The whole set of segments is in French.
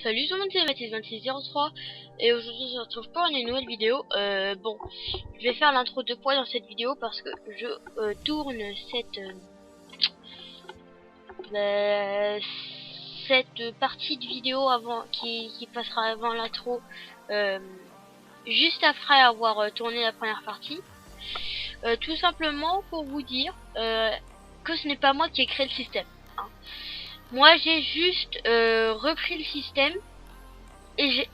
Salut tout le monde, c'est Mathis2603 et aujourd'hui je se retrouve pour une nouvelle vidéo. Bon, je vais faire l'intro de poids dans cette vidéo parce que je tourne cette partie de vidéo avant qui passera avant l'intro, juste après avoir tourné la première partie. Tout simplement pour vous dire que ce n'est pas moi qui ai créé le système, hein. Moi j'ai juste repris le système et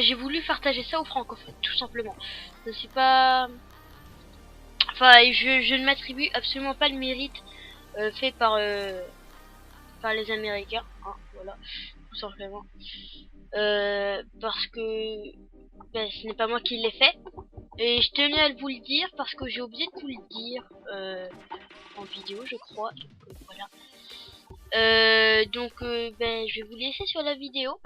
j'ai voulu partager ça aux francophones, tout simplement. Je suis pas, enfin, je ne m'attribue absolument pas le mérite fait par les Américains, hein, voilà, tout simplement. Parce que ce n'est pas moi qui l'ai fait. Et je tenais à vous le dire parce que j'ai oublié de vous le dire en vidéo, je crois. Donc voilà. Je vais vous laisser sur la vidéo.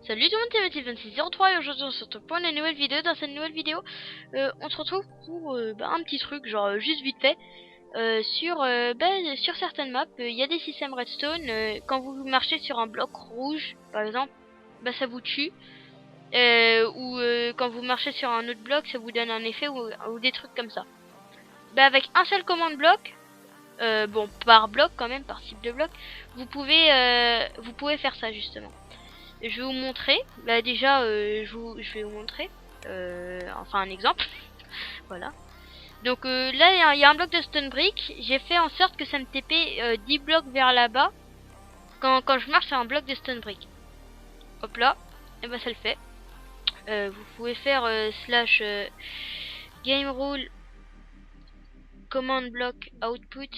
Salut tout le monde, c'est Mathis2603 et aujourd'hui on se retrouve pour une nouvelle vidéo. Dans cette nouvelle vidéo, on se retrouve pour un petit truc, genre juste vite fait. Sur certaines maps, il y a des systèmes redstone. Quand vous marchez sur un bloc rouge, par exemple, ça vous tue. Quand vous marchez sur un autre bloc, ça vous donne un effet ou des trucs comme ça. Avec un seul commande bloc, bon, par bloc quand même, par type de bloc, vous pouvez faire ça justement. Je vais vous montrer. Déjà, je vais vous montrer enfin un exemple. Voilà. Donc là, il y a un bloc de stone brick. J'ai fait en sorte que ça me TP 10 blocs vers là-bas quand je marche sur un bloc de stone brick. Hop là, et ça le fait. Vous pouvez faire slash game rule command block output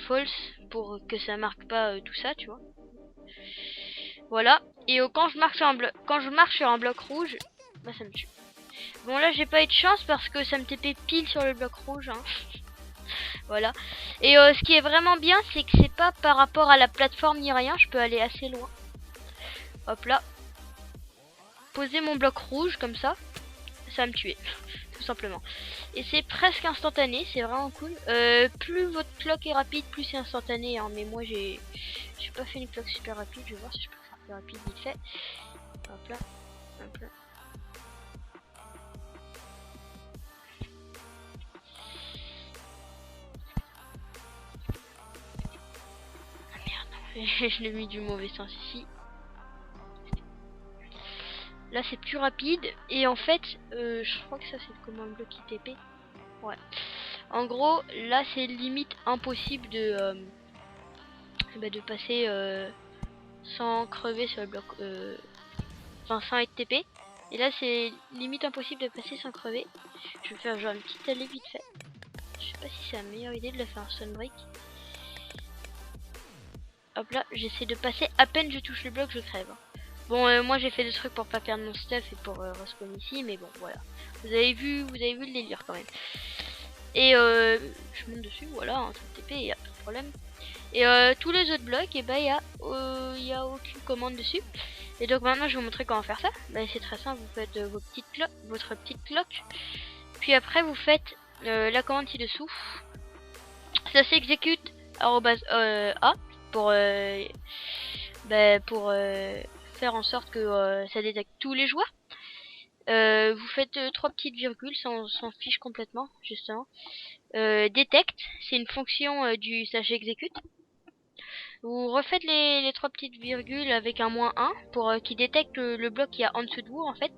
false pour que ça marque pas tout ça, tu vois. Voilà. Et quand je marche sur un bloc rouge, ça me tue. Bon, là j'ai pas eu de chance parce que ça me TP pile sur le bloc rouge, hein. Voilà. Et ce qui est vraiment bien, c'est que c'est pas par rapport à la plateforme ni rien, je peux aller assez loin. Hop là. Poser mon bloc rouge comme ça, ça va me tuer. Tout simplement. Et c'est presque instantané, c'est vraiment cool. Plus votre clock est rapide, plus c'est instantané, hein. Mais moi j'ai pas fait une clock super rapide, je vais voir si je peux faire plus rapide vite fait. Hop là, hop là. Ah merde, je l'ai mis du mauvais sens ici. Là c'est plus rapide et en fait je crois que ça c'est le command bloc ITP. Ouais. En gros là c'est limite impossible de passer sans crever sur le bloc, enfin sans être TP. Et là c'est limite impossible de passer sans crever. Je vais faire genre une petite allée vite fait. Je sais pas si c'est la meilleure idée de le faire en sunbreak. Hop là, j'essaie de passer, à peine je touche le bloc je crève. Bon, moi j'ai fait des trucs pour pas perdre mon stuff et pour respawn ici, mais bon voilà. Vous avez vu le délire quand même. Et je monte dessus, voilà, en TP, y a pas de problème. Et tous les autres blocs, et y a aucune commande dessus. Et donc maintenant je vais vous montrer comment faire ça. C'est très simple, vous faites votre petite cloque. Puis après vous faites la commande ci-dessous. Ça s'exécute @a pour faire en sorte que ça détecte tous les joueurs. Vous faites 3 petites virgules, ça on s'en fiche complètement justement. Detect, c'est une fonction du slash execute. Vous refaites les 3 petites virgules avec un -1 pour qu'il détecte le bloc qui est en dessous de vous en fait.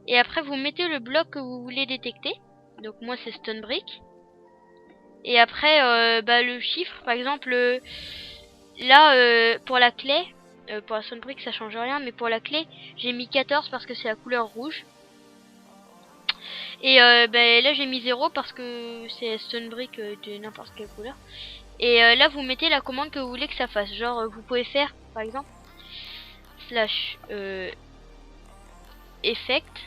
Et après vous mettez le bloc que vous voulez détecter. Donc moi c'est stone brick. Et après le chiffre, par exemple là pour la clé, pour la stone brick ça change rien, mais pour la clé j'ai mis 14 parce que c'est la couleur rouge. Et là j'ai mis 0 parce que c'est stone brick de n'importe quelle couleur. Et là vous mettez la commande que vous voulez que ça fasse. Genre vous pouvez faire par exemple slash effect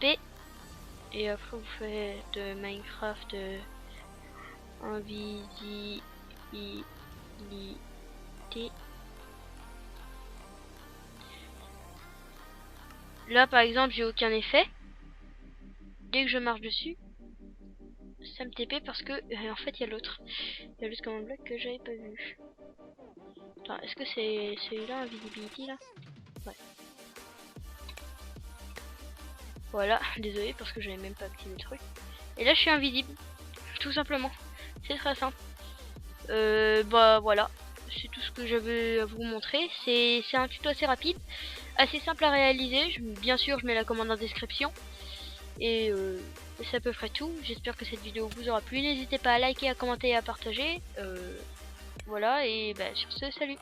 @p et après vous faites Minecraft invisibilité Là par exemple j'ai aucun effet. Dès que je marche dessus, ça me TP parce que en fait il y a l'autre. Il y a l'autre command block que j'avais pas vu. Attends, est-ce que c'est celui-là, invisibility là? Ouais. Voilà, désolé parce que j'avais même pas activé le truc. Et là je suis invisible, tout simplement. C'est très simple. Bah voilà, c'est tout ce que j'avais à vous montrer. C'est un tuto assez rapide, assez simple à réaliser. Bien sûr je mets la commande en description. Et c'est à peu près tout. J'espère que cette vidéo vous aura plu. N'hésitez pas à liker, à commenter et à partager. Voilà, et bah, sur ce, salut.